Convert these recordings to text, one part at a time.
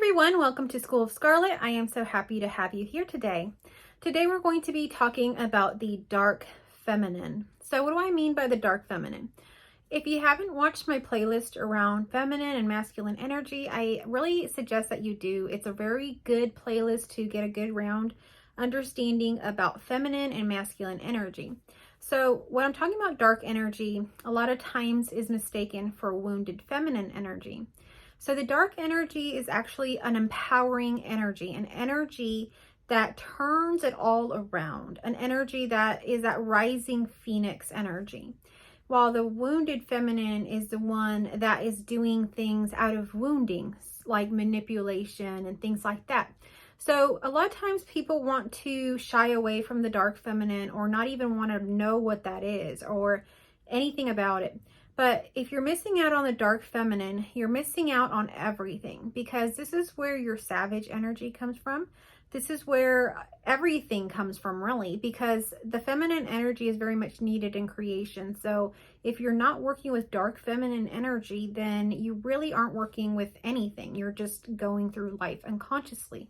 everyone, welcome to School of Scarlet. I am so happy to have you here today. Today we're going to be talking about the dark feminine. So what do I mean by the dark feminine? If you haven't watched my playlist around feminine and masculine energy, I really suggest that you do. It's a very good playlist to get a good round understanding about feminine and masculine energy. So when I'm talking about dark energy, a lot of times is mistaken for wounded feminine energy. So the dark energy is actually an empowering energy, an energy that turns it all around, an energy that is that rising phoenix energy. While the wounded feminine is the one that is doing things out of wounding, like manipulation and things like that. So a lot of times people want to shy away from the dark feminine or not even want to know what that is or anything about it. But if you're missing out on the dark feminine, you're missing out on everything, because this is where your savage energy comes from. This is where everything comes from, really, because the feminine energy is very much needed in creation. So if you're not working with dark feminine energy, then you really aren't working with anything. You're just going through life unconsciously.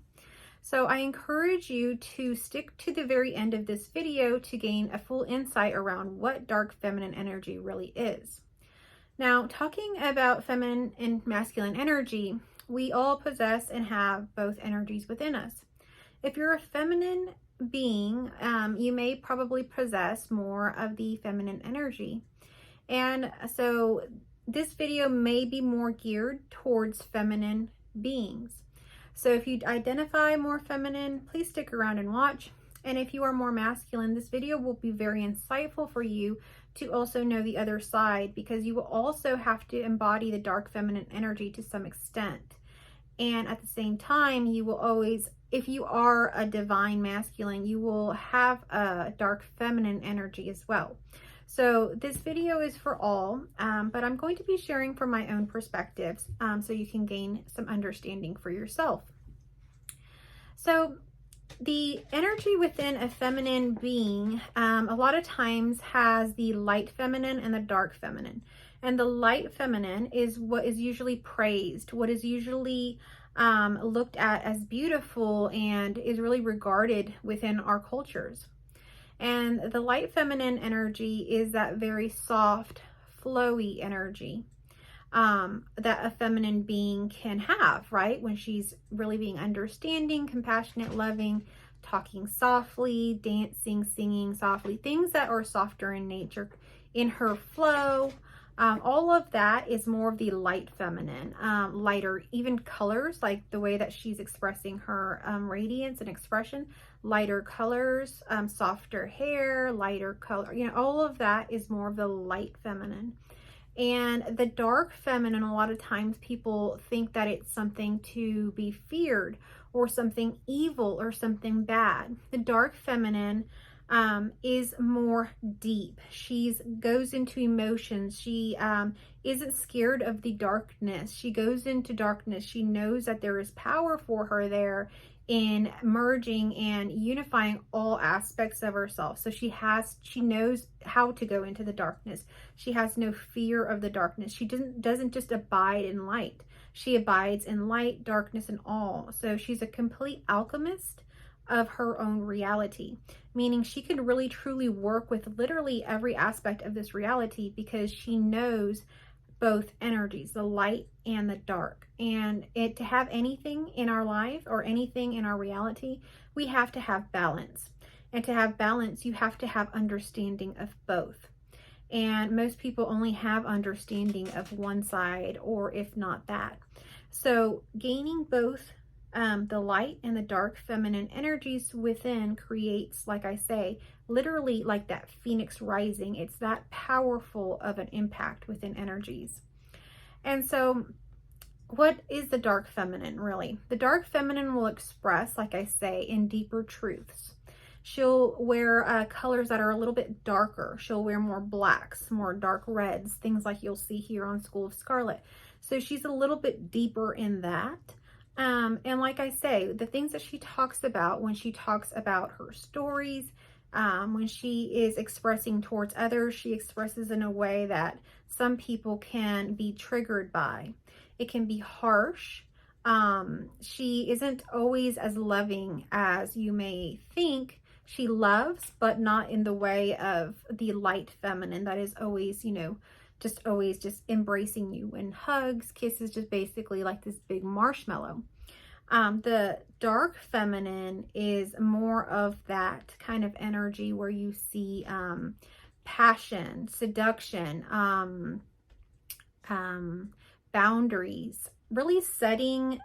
So I encourage you to stick to the very end of this video to gain a full insight around what dark feminine energy really is. Now, talking about feminine and masculine energy, we all possess and have both energies within us. If you're a feminine being, you may probably possess more of the feminine energy. And so this video may be more geared towards feminine beings. So if you identify more feminine, please stick around and watch. And if you are more masculine, this video will be very insightful for you to also know the other side, because you will also have to embody the dark feminine energy to some extent. And at the same time, you will always, if you are a divine masculine, you will have a dark feminine energy as well. So this video is for all, but I'm going to be sharing from my own perspectives so you can gain some understanding for yourself. So the energy within a feminine being, a lot of times has the light feminine and the dark feminine. And the light feminine is what is usually praised, what is usually looked at as beautiful and is really regarded within our cultures. And the light feminine energy is that very soft, flowy energy that a feminine being can have, right? When she's really being understanding, compassionate, loving, talking softly, dancing, singing softly, things that are softer in nature, in her flow. All of that is more of the light feminine, lighter, even colors, like the way that she's expressing her radiance and expression, lighter colors, softer hair, lighter color, all of that is more of the light feminine. And the dark feminine, a lot of times people think that it's something to be feared or something evil or something bad. The dark feminine is more deep. She goes into emotions. She isn't scared of the darkness. She goes into darkness. She knows that there is power for her there in merging and unifying all aspects of herself. So she knows how to go into the darkness. She has no fear of the darkness. She doesn't just abide in light. She abides in light, darkness, and all. So she's a complete alchemist of her own reality, meaning she can really truly work with literally every aspect of this reality, because she knows both energies, the light and the dark. And to have anything in our life or anything in our reality, we have to have balance. And to have balance, you have to have understanding of both. And most people only have understanding of one side, or if not that. So gaining both the light and the dark feminine energies within creates, like I say, literally like that phoenix rising. It's that powerful of an impact within energies. And so what is the dark feminine really? The dark feminine will express, like I say, in deeper truths. She'll wear colors that are a little bit darker. She'll wear more blacks, more dark reds, things like you'll see here on School of Scarlet. So she's a little bit deeper in that. And like I say, the things that she talks about when she talks about her stories, when she is expressing towards others, she expresses in a way that some people can be triggered by. It can be harsh. She isn't always as loving as you may think. She loves, but not in the way of the light feminine that is always, just always just embracing you and hugs, kisses, just basically like this big marshmallow. The dark feminine is more of that kind of energy where you see passion, seduction, boundaries. Really setting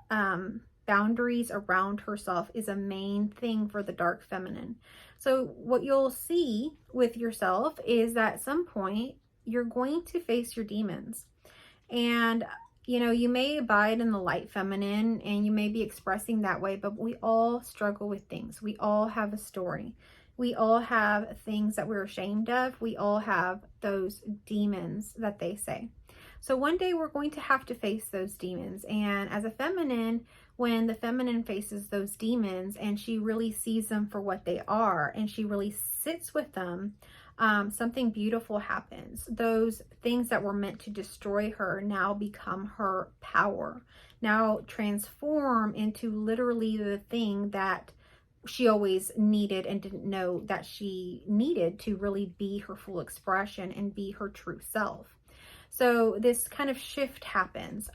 boundaries around herself is a main thing for the dark feminine. So what you'll see with yourself is that at some point you're going to face your demons. And you may abide in the light feminine and you may be expressing that way, but we all struggle with things. We all have a story. We all have things that we're ashamed of. We all have those demons that they say. So one day we're going to have to face those demons. And as a feminine, when the feminine faces those demons and she really sees them for what they are and she really sits with them, something beautiful happens. Those things that were meant to destroy her now become her power, now transform into literally the thing that she always needed and didn't know that she needed to really be her full expression and be her true self. So this kind of shift happens.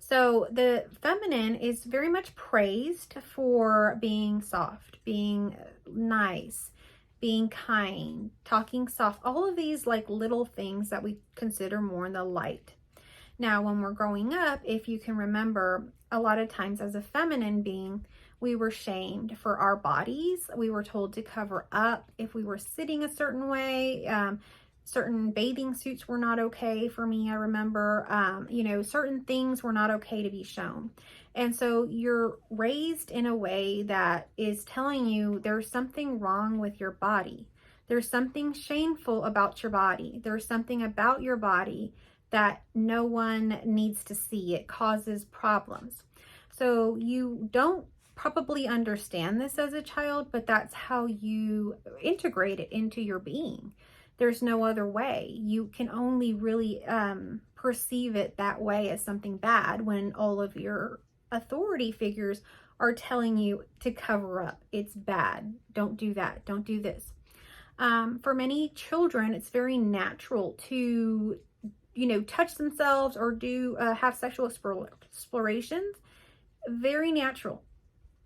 So the feminine is very much praised for being soft, being nice, being kind, talking soft, all of these like little things that we consider more in the light. Now, when we're growing up, if you can remember, a lot of times as a feminine being, we were shamed for our bodies. We were told to cover up if we were sitting a certain way. Certain bathing suits were not okay for me. I remember, certain things were not okay to be shown. And so you're raised in a way that is telling you there's something wrong with your body. There's something shameful about your body. There's something about your body that no one needs to see. It causes problems. So you don't probably understand this as a child, but that's how you integrate it into your being. There's no other way. You can only really perceive it that way as something bad when all of your authority figures are telling you to cover up. It's bad. Don't do that. Don't do this. For many children, it's very natural to, touch themselves or do have sexual explorations. Very natural.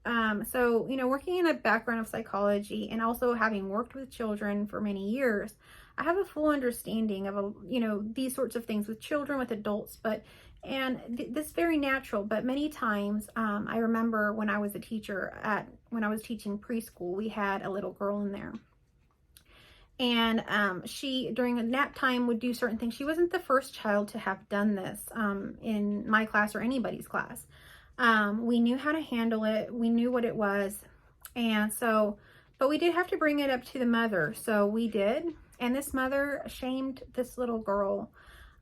So, working in a background of psychology and also having worked with children for many years, I have a full understanding of, these sorts of things with children, with adults, this very natural, but many times, I remember when I was a teacher when I was teaching preschool, we had a little girl in there. And she, during a nap time, would do certain things. She wasn't the first child to have done this in my class or anybody's class. We knew how to handle it. We knew what it was. And so, but we did have to bring it up to the mother. So we did. And this mother shamed this little girl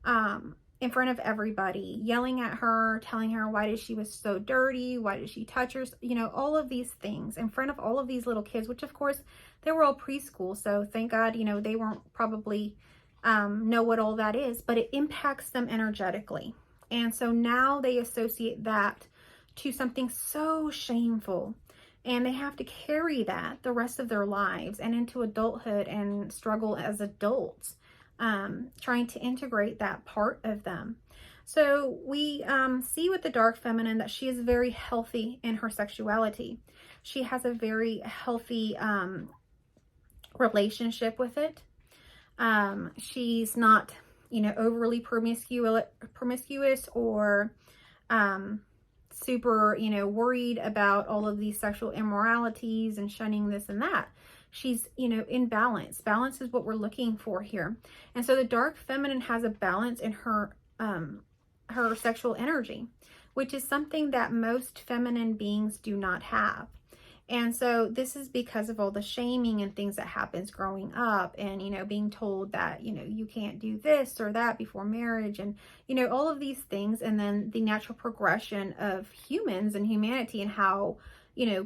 in front of everybody, yelling at her, telling her why she was so dirty, why did she touch her, all of these things in front of all of these little kids, which of course they were all preschool. So thank God, they weren't probably know what all that is, but it impacts them energetically. And so now they associate that to something so shameful. And they have to carry that the rest of their lives and into adulthood and struggle as adults, trying to integrate that part of them. So we see with the dark feminine that she is very healthy in her sexuality. She has a very healthy relationship with it. She's not, overly promiscuous or super, worried about all of these sexual immoralities and shunning this and that. She's, in balance. Balance is what we're looking for here. And so the dark feminine has a balance in her sexual energy, which is something that most feminine beings do not have. And so this is because of all the shaming and things that happens growing up and, being told that, you can't do this or that before marriage and, all of these things. And then the natural progression of humans and humanity and how,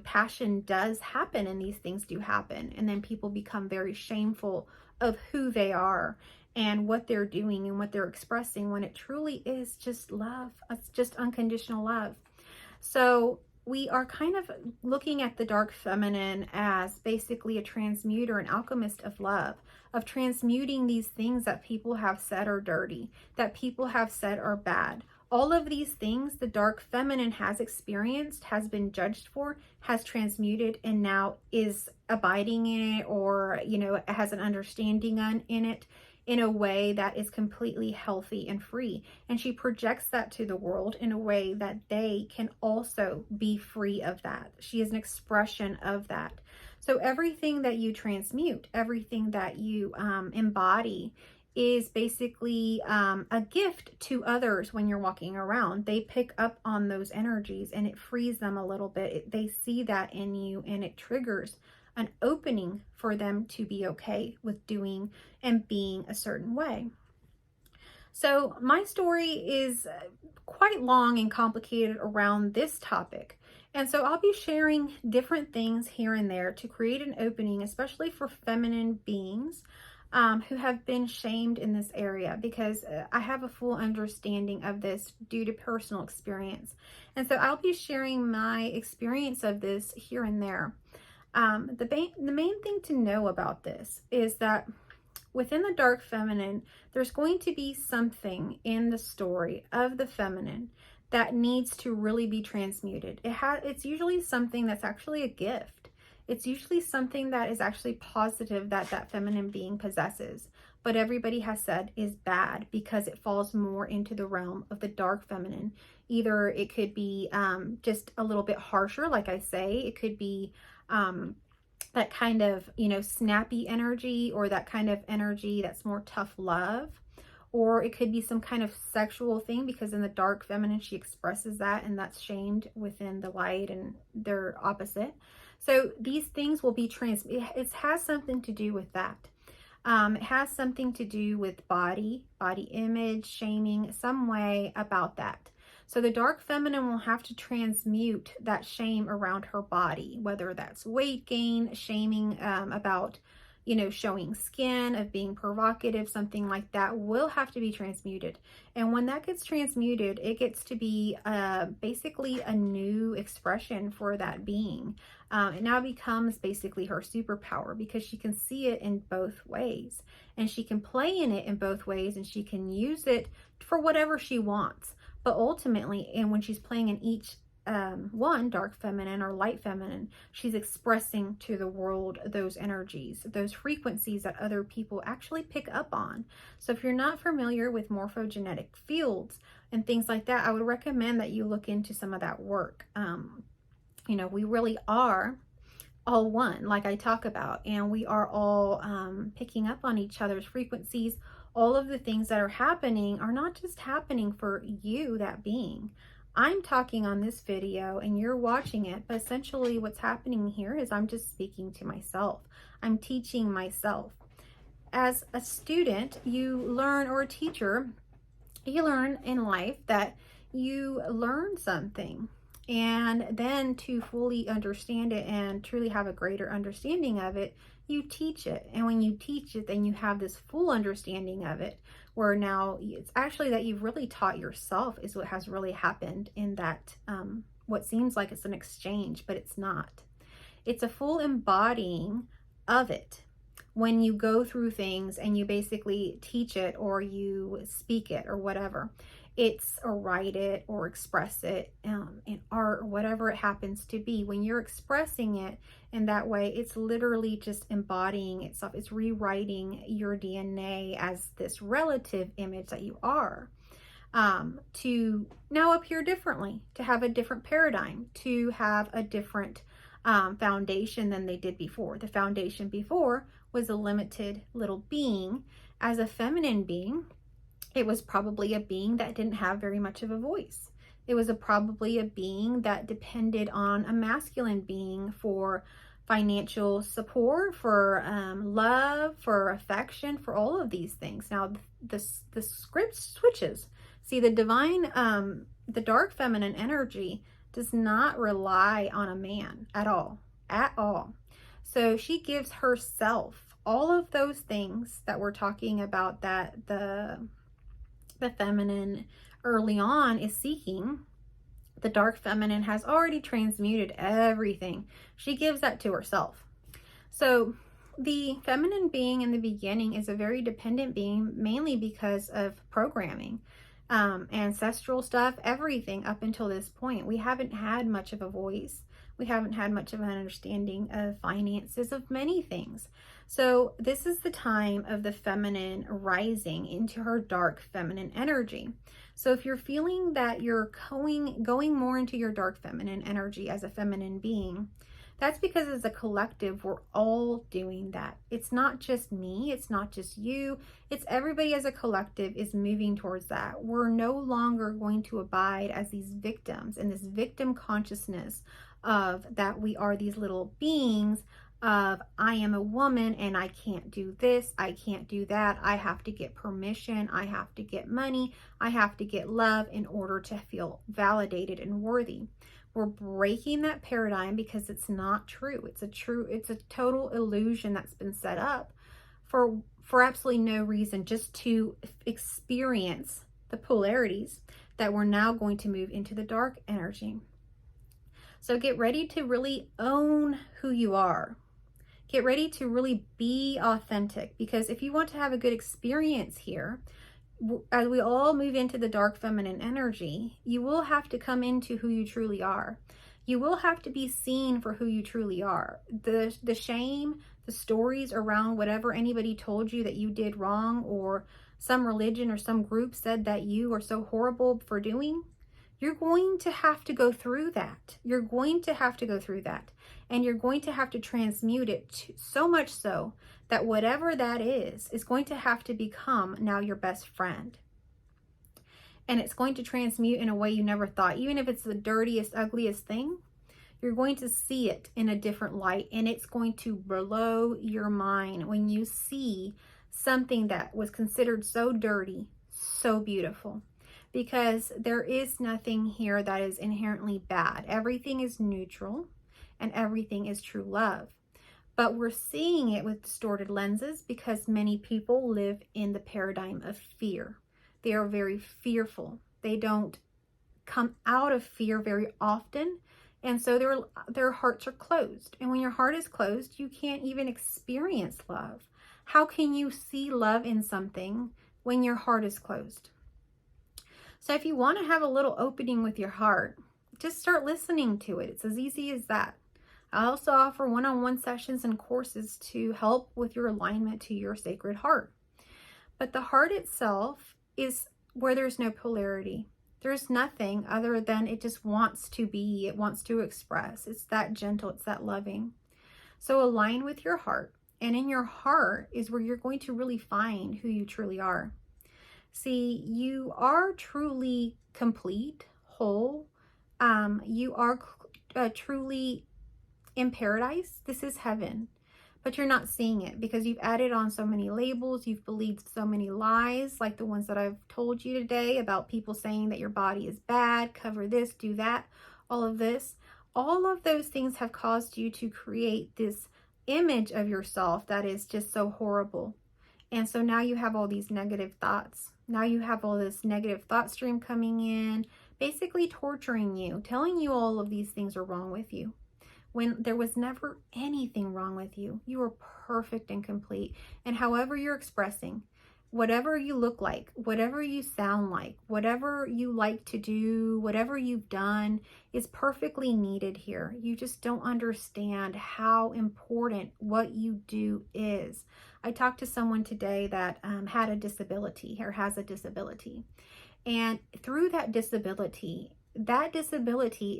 passion does happen and these things do happen. And then people become very shameful of who they are and what they're doing and what they're expressing, when it truly is just love. It's just unconditional love. So we are kind of looking at the dark feminine as basically a transmuter, an alchemist of love, of transmuting these things that people have said are dirty, that people have said are bad. All of these things the dark feminine has experienced, has been judged for, has transmuted, and now is abiding in it, or, has an understanding in it in a way that is completely healthy and free. And she projects that to the world in a way that they can also be free of that. She is an expression of that. So everything that you transmute, everything that you embody, is basically a gift to others. When you're walking around, they pick up on those energies and it frees them a little bit. They see that in you, and it triggers an opening for them to be okay with doing and being a certain way. So my story is quite long and complicated around this topic. And so I'll be sharing different things here and there to create an opening, especially for feminine beings who have been shamed in this area, because I have a full understanding of this due to personal experience. And so I'll be sharing my experience of this here and there. The main thing to know about this is that within the dark feminine, there's going to be something in the story of the feminine that needs to really be transmuted. It's usually something that's actually a gift. It's usually something that is actually positive that feminine being possesses, but everybody has said is bad because it falls more into the realm of the dark feminine. Either it could be just a little bit harsher, like I say. It could be that kind of, snappy energy, or that kind of energy that's more tough love. Or it could be some kind of sexual thing, because in the dark feminine, she expresses that, and that's shamed within the light, and they're opposite. So these things will be it has something to do with that. It has something to do with body image, shaming, some way about that. So the dark feminine will have to transmute that shame around her body, whether that's weight gain, shaming about, showing skin, of being provocative, something like that will have to be transmuted. And when that gets transmuted, it gets to be basically a new expression for that being. It now becomes basically her superpower, because she can see it in both ways, and she can play in it in both ways, and she can use it for whatever she wants. But ultimately, and when she's playing in each one, dark feminine or light feminine, she's expressing to the world those energies, those frequencies that other people actually pick up on. So if you're not familiar with morphogenetic fields and things like that, I would recommend that you look into some of that work. We really are all one, like I talk about, and we are all picking up on each other's frequencies. All of the things that are happening are not just happening for you, that being. I'm talking on this video and you're watching it, but essentially what's happening here is I'm just speaking to myself. I'm teaching myself. As a student, you learn, or a teacher, you learn in life that you learn something. And then to fully understand it and truly have a greater understanding of it, you teach it. And when you teach it, then you have this full understanding of it, where now it's actually that you've really taught yourself is what has really happened in that, what seems like it's an exchange, but it's not. It's a full embodying of it. When you go through things and you basically teach it, or you speak it, or whatever, or write it, or express it in art, or whatever it happens to be. When you're expressing it in that way, it's literally just embodying itself. It's rewriting your DNA as this relative image that you are, to now appear differently, to have a different paradigm, to have a different foundation than they did before. The foundation before was a limited little being. As a feminine being, it was probably a being that didn't have very much of a voice. It was probably a being that depended on a masculine being for financial support, for love, for affection, for all of these things. Now the script switches. See, the divine, the dark feminine energy does not rely on a man at all, at all. So she gives herself all of those things that we're talking about that the feminine early on is seeking, the dark feminine has already transmuted everything. She gives that to herself. So the feminine being in the beginning is a very dependent being, mainly because of programming, ancestral stuff, everything up until this point. We haven't had much of a voice. We haven't had much of an understanding of finances, of many things. So this is the time of the feminine rising into her dark feminine energy. So if you're feeling that you're going more into your dark feminine energy as a feminine being, that's because as a collective, we're all doing that. It's not just me, it's not just you, it's everybody as a collective is moving towards that. We're no longer going to abide as these victims and this victim consciousness of that we are these little beings of I am a woman and I can't do this, I can't do that, I have to get permission, I have to get money, I have to get love in order to feel validated and worthy. We're breaking that paradigm because it's not true. It's a total illusion that's been set up for absolutely no reason, just to experience the polarities that we're now going to move into the dark energy. So get ready to really own who you are. Get ready to really be authentic, because if you want to have a good experience here, as we all move into the dark feminine energy, you will have to come into who you truly are. You will have to be seen for who you truly are. The shame, the stories around whatever anybody told you that you did wrong, or some religion or some group said that you are so horrible for doing, you're going to have to go through that. You're going to have to go through that. And you're going to have to transmute it so much so that whatever that is going to have to become now your best friend. And it's going to transmute in a way you never thought. Even if it's the dirtiest, ugliest thing, you're going to see it in a different light. And it's going to blow your mind when you see something that was considered so dirty, so beautiful. Because there is nothing here that is inherently bad. Everything is neutral and everything is true love. But we're seeing it with distorted lenses because many people live in the paradigm of fear. They are very fearful. They don't come out of fear very often. And so their hearts are closed. And when your heart is closed, you can't even experience love. How can you see love in something when your heart is closed? So if you want to have a little opening with your heart, just start listening to it. It's as easy as that. I also offer one-on-one sessions and courses to help with your alignment to your sacred heart. But the heart itself is where there's no polarity. There's nothing other than it just wants to be, it wants to express. It's that gentle, it's that loving. So align with your heart. And in your heart is where you're going to really find who you truly are. See, you are truly complete, whole. You are truly in paradise. This is heaven, but you're not seeing it because you've added on so many labels. You've believed so many lies, like the ones that I've told you today about people saying that your body is bad, cover this, do that, all of this. All of those things have caused you to create this image of yourself that is just so horrible. And so now you have all these negative thoughts. Now you have all this negative thought stream coming in, basically torturing you, telling you all of these things are wrong with you, when there was never anything wrong with you. You are perfect and complete. And however you're expressing, whatever you look like, whatever you sound like, whatever you like to do, whatever you've done is perfectly needed here. You just don't understand how important what you do is. I talked to someone today that had a disability or has a disability. And through that disability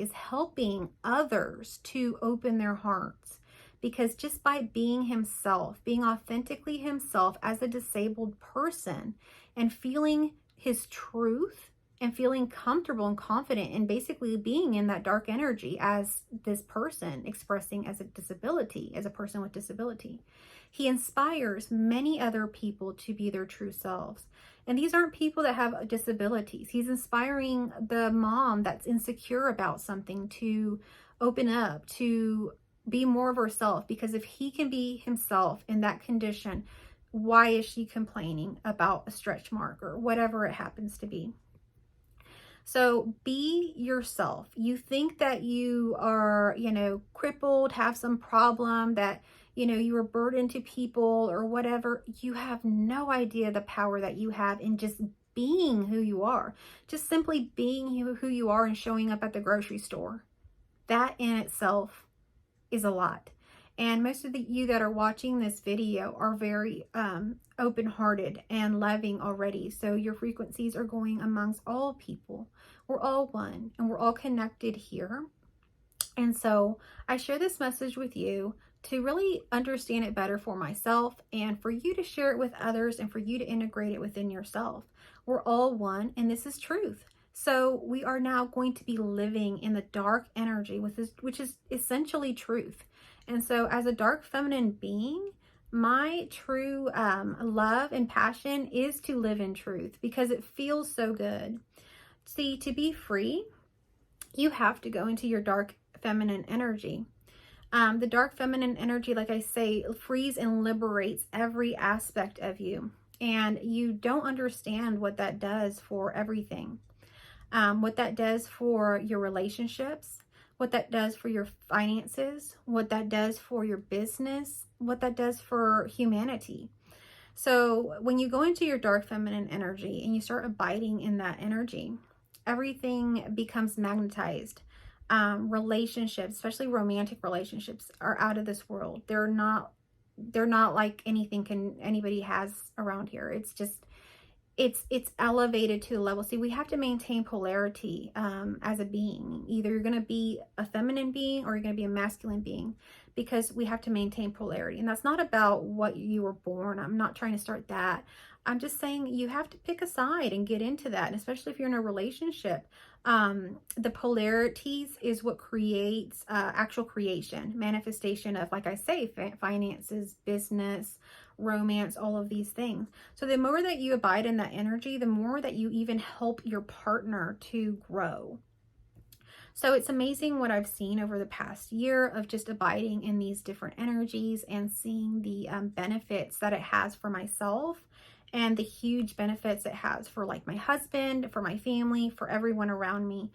is helping others to open their hearts. Because just by being himself, being authentically himself as a disabled person and feeling his truth and feeling comfortable and confident and basically being in that dark energy as this person expressing as a disability, as a person with disability, he inspires many other people to be their true selves. And these aren't people that have disabilities. He's inspiring the mom that's insecure about something to open up, to be more of herself, because if he can be himself in that condition, why is she complaining about a stretch mark or whatever it happens to be? So be yourself. You think that you are, crippled, have some problem, that, you are burdened to people or whatever. You have no idea the power that you have in just being who you are. Just simply being who you are and showing up at the grocery store. That in itself is a lot. And most of you that are watching this video are very open-hearted and loving already. So your frequencies are going amongst all people. We're all one and we're all connected here. And so I share this message with you to really understand it better for myself and for you to share it with others and for you to integrate it within yourself. We're all one, and this is truth. So we are now going to be living in the dark energy, which is essentially truth. And so as a dark feminine being, my true love and passion is to live in truth because it feels so good. See, to be free, you have to go into your dark feminine energy. The dark feminine energy, like I say, frees and liberates every aspect of you. And you don't understand what that does for everything. What that does for your relationships, what that does for your finances, what that does for your business, what that does for humanity. So when you go into your dark feminine energy and you start abiding in that energy, everything becomes magnetized. Relationships, especially romantic relationships, are out of this world. They're not like anything anybody has around here. It's just, it's elevated to the level. See, we have to maintain polarity as a being. Either you're going to be a feminine being or you're going to be a masculine being, because we have to maintain polarity. And that's not about what you were born. I'm not trying to start that. I'm just saying you have to pick a side and get into that. And especially if you're in a relationship, the polarities is what creates actual creation, manifestation of, like I say, finances, business, romance, all of these things. So the more that you abide in that energy, the more that you even help your partner to grow. So it's amazing what I've seen over the past year of just abiding in these different energies and seeing the benefits that it has for myself and the huge benefits it has for like my husband, for my family, for everyone around me.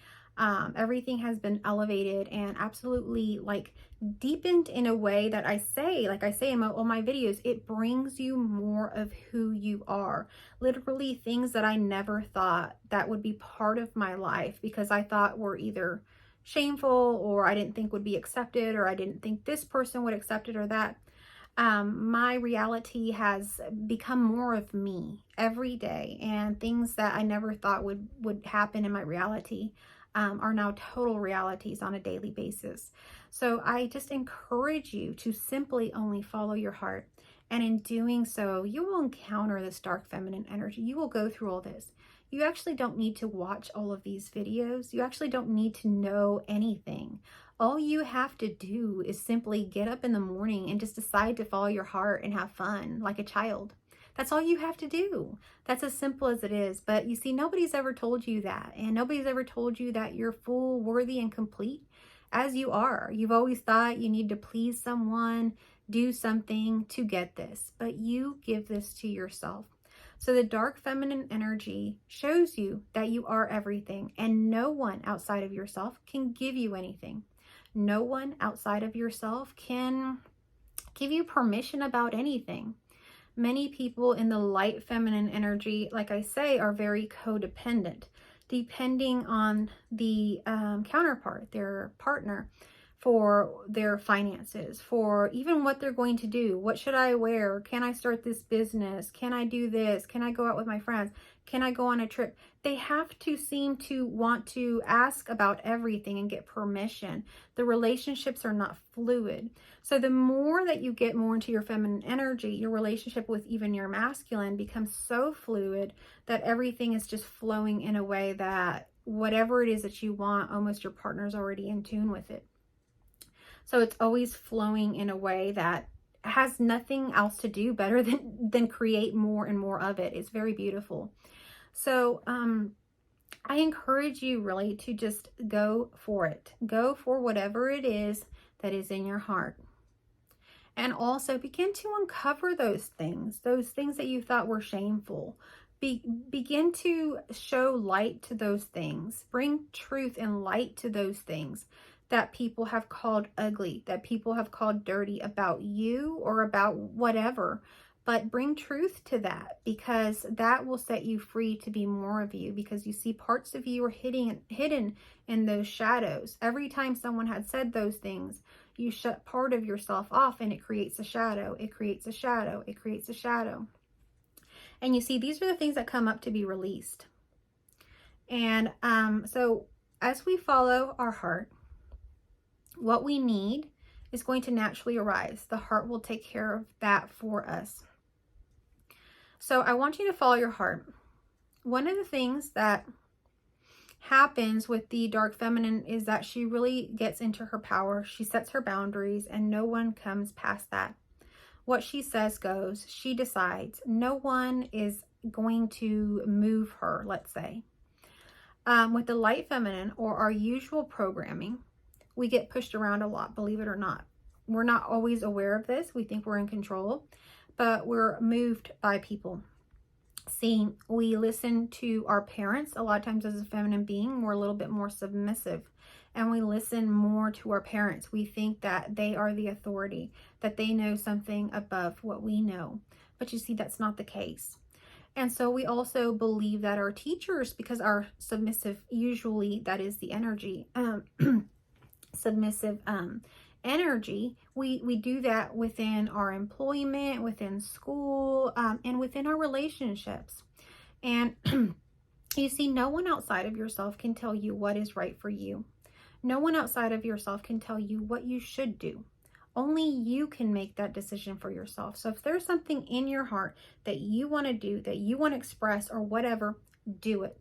Everything has been elevated and absolutely like deepened in a way that like I say in all my videos, it brings you more of who you are. Literally things that I never thought that would be part of my life because I thought were either shameful or I didn't think would be accepted, or I didn't think this person would accept it or that. My reality has become more of me every day, and things that I never thought would happen in my reality are now total realities on a daily basis. So I just encourage you to simply only follow your heart. And in doing so, you will encounter this dark feminine energy. You will go through all this. You actually don't need to watch all of these videos. You actually don't need to know anything. All you have to do is simply get up in the morning and just decide to follow your heart and have fun like a child. That's all you have to do. That's as simple as it is. But you see, nobody's ever told you that. And nobody's ever told you that you're full, worthy, and complete as you are. You've always thought you need to please someone, do something to get this. But you give this to yourself. So the dark feminine energy shows you that you are everything. And no one outside of yourself can give you anything. No one outside of yourself can give you permission about anything. Many people in the light feminine energy, like I say, are very codependent, depending on the counterpart, their partner, for their finances, for even what they're going to do. What should I wear? Can I start this business? Can I do this? Can I go out with my friends? Can I go on a trip? They have to seem to want to ask about everything and get permission. The relationships are not fluid. So the more that you get more into your feminine energy, your relationship with even your masculine becomes so fluid that everything is just flowing in a way that whatever it is that you want, almost your partner's already in tune with it. So it's always flowing in a way that has nothing else to do better than create more and more of it. It's very beautiful. So I encourage you really to just go for it. Go for whatever it is that is in your heart. And also begin to uncover those things that you thought were shameful. Begin to show light to those things. Bring truth and light to those things that people have called ugly, that people have called dirty about you or about whatever. But bring truth to that, because that will set you free to be more of you, because you see parts of you are hidden in those shadows. Every time someone had said those things, you shut part of yourself off, and it creates a shadow. It creates a shadow. It creates a shadow. And you see, these are the things that come up to be released. And so as we follow our heart, what we need is going to naturally arise. The heart will take care of that for us. So I want you to follow your heart. One of the things that happens with the dark feminine is that she really gets into her power. She sets her boundaries, and no one comes past that. What she says goes. She decides. No one is going to move her, let's say. With the light feminine, or our usual programming, we get pushed around a lot, believe it or not. We're not always aware of this. We think we're in control, but we're moved by people. See, we listen to our parents. A lot of times as a feminine being, we're a little bit more submissive, and we listen more to our parents. We think that they are the authority, that they know something above what we know. But you see, that's not the case. And so we also believe that our teachers, because our submissive, usually that is the energy, submissive energy, we do that within our employment, within school, and within our relationships. And you see, no one outside of yourself can tell you what is right for you. No one outside of yourself can tell you what you should do. Only you can make that decision for yourself. So if there's something in your heart that you want to do, that you want to express or whatever, do it.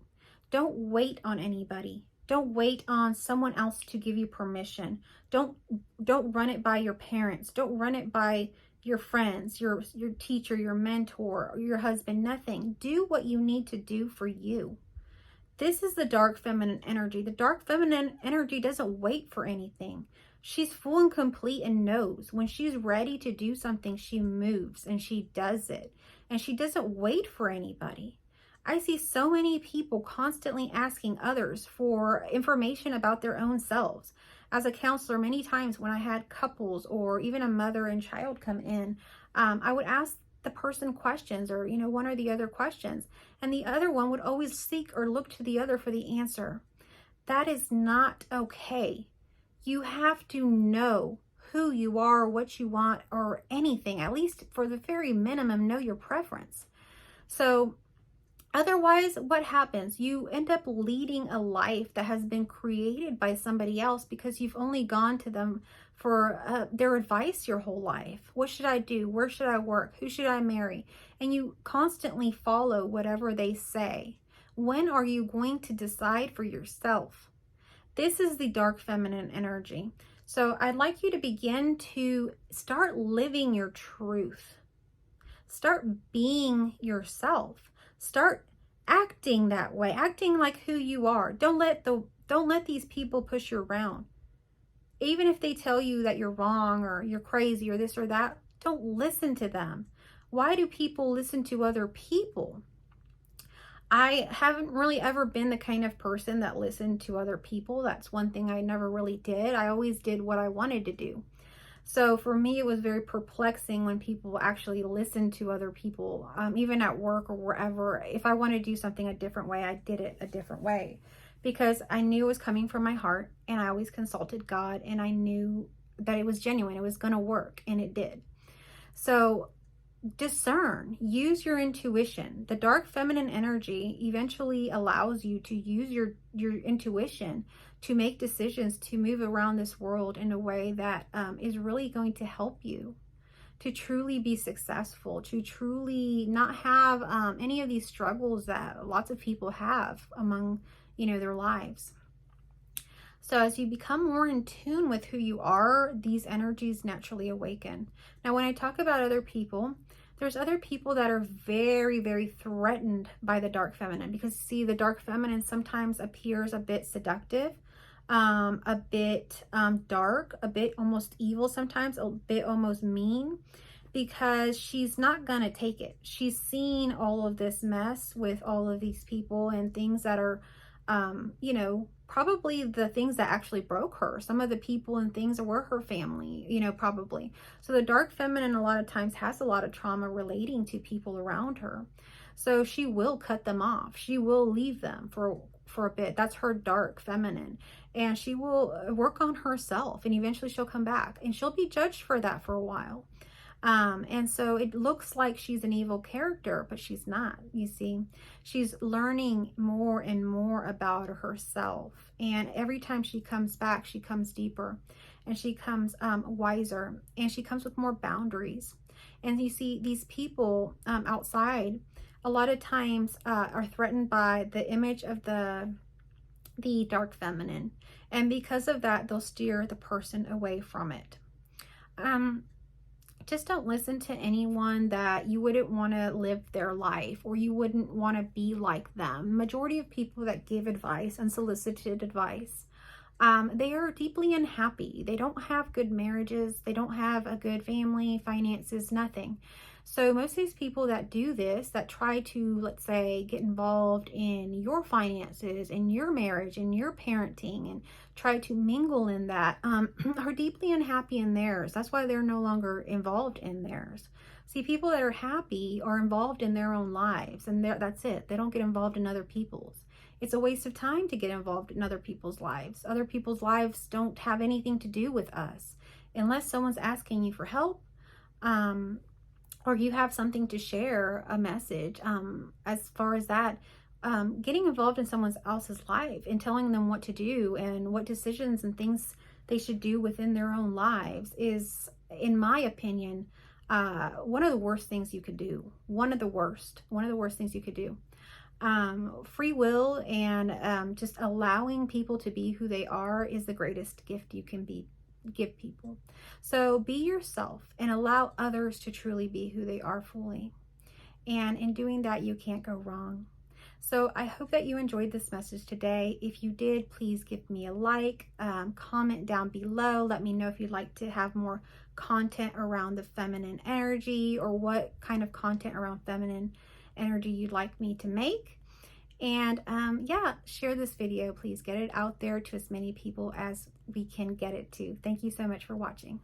Don't wait on anybody. Don't wait on someone else to give you permission. Don't run it by your parents. Don't run it by your friends, your teacher, your mentor, or your husband, nothing. Do what you need to do for you. This is the dark feminine energy. The dark feminine energy doesn't wait for anything. She's full and complete and knows when she's ready to do something, she moves and she does it. And she doesn't wait for anybody. I see so many people constantly asking others for information about their own selves. As a counselor, many times when I had couples or even a mother and child come in, I would ask the person questions, or one or the other questions, and the other one would always seek or look to the other for the answer. That is not okay. You have to know who you are, what you want, or anything. At least for the very minimum, know your preference. So otherwise, what happens? You end up leading a life that has been created by somebody else because you've only gone to them for their advice your whole life. What should I do? Where should I work? Who should I marry? And you constantly follow whatever they say. When are you going to decide for yourself? This is the dark feminine energy. So I'd like you to begin to start living your truth. Start being yourself. Start acting that way, acting like who you are. Don't let these people push you around. Even if they tell you that you're wrong or you're crazy or this or that, don't listen to them. Why do people listen to other people? I haven't really ever been the kind of person that listened to other people. That's one thing I never really did. I always did what I wanted to do. So for me, it was very perplexing when people actually listened to other people, even at work or wherever. If I wanted to do something a different way, I did it a different way because I knew it was coming from my heart, and I always consulted God, and I knew that it was genuine. It was going to work, and it did. So discern, use your intuition. The dark feminine energy eventually allows you to use your intuition to make decisions, to move around this world in a way that is really going to help you to truly be successful, to truly not have any of these struggles that lots of people have among their lives. So as you become more in tune with who you are, these energies naturally awaken. Now, when I talk about other people, there's other people that are very, very threatened by the dark feminine, because see, the dark feminine sometimes appears a bit seductive. a bit dark, a bit almost evil sometimes, a bit almost mean, because she's not gonna take it. She's seen all of this mess with all of these people and things that are, you know, probably the things that actually broke her. Some of the people and things that were her family, you know, probably. So the dark feminine a lot of times has a lot of trauma relating to people around her. So she will cut them off. She will leave them for a bit. That's her dark feminine. And she will work on herself, and eventually she'll come back, and she'll be judged for that for a while. And so it looks like she's an evil character, but she's not. You see, she's learning more and more about herself. And every time she comes back, she comes deeper, and she comes wiser, and she comes with more boundaries. And you see, these people outside a lot of times are threatened by the image of the dark feminine. And because of that, they'll steer the person away from it. Just don't listen to anyone that you wouldn't want to live their life, or you wouldn't want to be like them. Majority of people that give advice, unsolicited advice, they are deeply unhappy. They don't have good marriages. They don't have a good family, finances, nothing. So most of these people that do this, that try to, let's say, get involved in your finances, in your marriage, in your parenting, and try to mingle in that, are deeply unhappy in theirs. That's why they're no longer involved in theirs. See, people that are happy are involved in their own lives, and that's it. They don't get involved in other people's. It's a waste of time to get involved in other people's lives. Other people's lives don't have anything to do with us unless someone's asking you for help, or you have something to share, a message. As far as that, getting involved in someone else's life and telling them what to do and what decisions and things they should do within their own lives is, in my opinion, one of the worst things you could do. One of the worst things you could do. Free will and just allowing people to be who they are is the greatest gift you can give people. So be yourself and allow others to truly be who they are fully. And in doing that, you can't go wrong. So I hope that you enjoyed this message today. If you did, please give me a like, comment down below. Let me know if you'd like to have more content around the feminine energy, or what kind of content around feminine energy you'd like me to make. And yeah, share this video. Please get it out there to as many people as we can get it to. Thank you so much for watching.